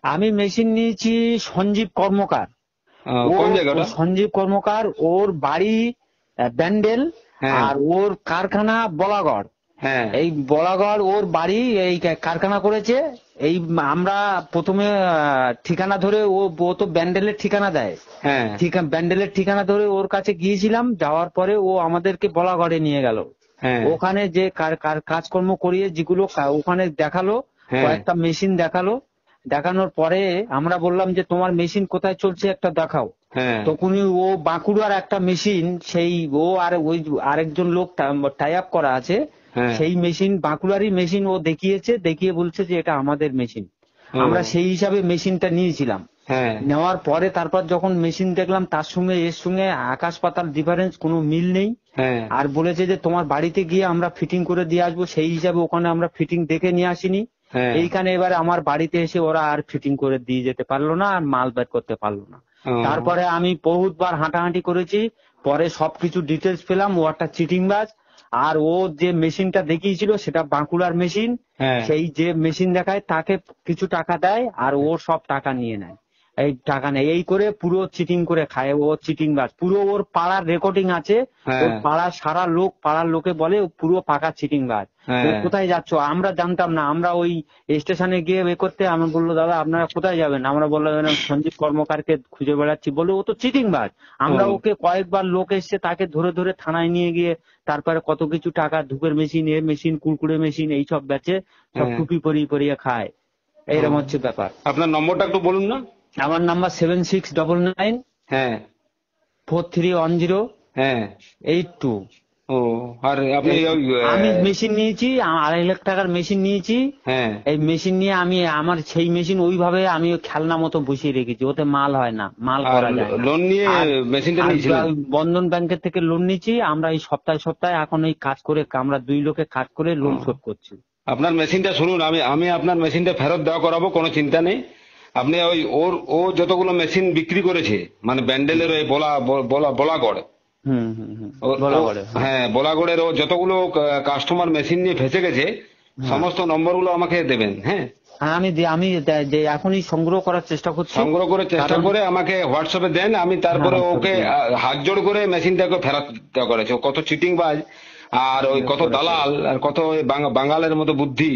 আমি মেশিন নিয়েছি সঞ্জীব কর্মকার। কোন জায়গাটা? সঞ্জীব কর্মকার, ওর বাড়ি ব্যান্ডেল, হ্যাঁ আর ওর কারখানা বলাগড়। হ্যাঁ এই বলাগড় ওর বাড়ি, এই কারখানা করেছে। এই আমরা প্রথমে ঠিকানা ধরে, ও তো ব্যান্ডেলের ঠিকানা দেয়, হ্যাঁ ব্যান্ডেলের ঠিকানা ধরে ওর কাছে গিয়েছিলাম। যাওয়ার পরে ও আমাদেরকে বলাগড়ে নিয়ে গেল। হ্যাঁ ওখানে যে কাজকর্ম করিয়ে যেগুলো ওখানে দেখালো, হ্যাঁ কয়েকটা মেশিন দেখালো। দেখানোর পরে আমরা বললাম যে তোমার মেশিন কোথায় চলছে একটা দেখাও। হ্যাঁ তখনই ও বাঁকুড়ার একটা মেশিন, সেই ও আর ওই আরেকজন লোক টাই আপ করা আছে, হ্যাঁ সেই মেশিন বাঁকুড়ারই মেশিন ও দেখিয়েছে, দেখিয়ে বলছে যে এটা আমাদের মেশিন। ও, আমরা সেই হিসাবে মেশিনটা নিয়েছিলাম। হ্যাঁ নেওয়ার পরে তারপর যখন মেশিন দেখলাম, তার সঙ্গে এর সঙ্গে আকাশ পাতাল ডিফারেন্স, কোনো মিল নেই। হ্যাঁ আর বলেছে যে তোমার বাড়িতে গিয়ে আমরা ফিটিং করে দিয়ে আসবো। সেই হিসাবে ওখানে আমরা ফিটিং দেখে নিয়ে আসিনি। হ্যাঁ এইখানে এবারে আমার বাড়িতে এসে ওরা আর ফিটিং করে দিয়ে যেতে পারলো না, আর মাল বের করতে পারলো না। ও, তারপরে আমি বহুতবার হাঁটাহাঁটি করেছি, পরে সবকিছু ডিটেলস পেলাম ও একটা চিটিংবাজ। আর ও যে মেশিনটা দেখিয়েছিল সেটা বাঁকুড়ার মেশিন। হ্যাঁ সেই যে মেশিন দেখায় তাকে কিছু টাকা দেয়, আর ও সব টাকা নিয়ে নেয়। এই টাকা নেই, এই করে পুরো চিটিং করে খায় ও, চিটিংবাজ পুরো। ওর পাড়ার রেকর্ডিং আছে, ওর হ্যাঁ পাড়ার সারা লোক, পাড়ার লোকে বলে ও পুরো পাকা চিটিংবাজ। ও হ্যাঁ কোথায় যাচ্ছ আমরা জানতাম না। আমরা ওই স্টেশনে গিয়ে করতে, আমি বললো দাদা আপনারা কোথায় যাবেন, আমরা বললাম সঞ্জীব কর্মকারকে খুঁজে বেড়াচ্ছি। বলে ও তো চিটিংবাজ। আমরা ও, ওকে কয়েকবার লোক এসছে, তাকে ধরে ধরে থানায় নিয়ে গিয়ে তারপরে কত কিছু টাকা, ধূপের মেশিন, এ মেশিন, কুরকুরে মেশিন, এইসব বেচে সব হ্যাঁ টুপি পরিয়ে পরিয়ে খায়। ও। এইরকম হচ্ছে ব্যাপার। আপনার নম্বরটা একটু বলুন না। আমার নাম্বার 7699 হ্যাঁ 4310 হ্যাঁ 82। ও, আর আপনি ওই আমি মেশিন নিয়েছি, 2.5 লাখ টাকার মেশিন নিয়েছি। হ্যাঁ এই মেশিন নিয়ে আমি আমার সেই মেশিন ওইভাবে আমি খেলনা মতো বসিয়ে রেখেছি, ওতে মাল হয় না, মাল আর করা যায় না। লোন নিয়ে আর মেশিনটা আর নিয়েছিলেন? বন্ধন ব্যাংকের থেকে লোন নিয়েছি। আমরা এই সপ্তাহে সপ্তাহে এখন এই কাজ করে, আমরা 2 লোকে কাজ করে ও, লোন শোধ করছি। আপনার মেশিনটা শুনুন, আমি আমি আপনার মেশিনটা ফেরত দেওয়া করাবো, কোনো চিন্তা নেই। আপনি ওই ও যতগুলো মেশিন বিক্রি করেছে, মানে ব্যান্ডেলের ওই বলাগড়, হুম হুম হুম, ও বলা করে, হ্যাঁ। হ্যাঁ বলাগড়ের ও যতগুলো কাস্টমার মেশিন নিয়ে ফেসে গেছে, হ্যাঁ সমস্ত নম্বরগুলো আমাকে দেবেন। হ্যাঁ, হ্যাঁ, আমি যে এখনই সংগ্রহ করার চেষ্টা করছি। সংগ্রহ করে চেষ্টা কারণ করে আমাকে হোয়াটসঅ্যাপে দেন। আমি হ্যাঁ, তারপরে হোয়াটসঅ্যাপে ওকে দিন। হাত জোড় করে মেশিনটাকে ফেরত দেওয়া করেছে। ও কত চিটিংবাজ, আর ওই কত করে করে। দালাল, আর কত ওই বাঙালের মতো বুদ্ধি।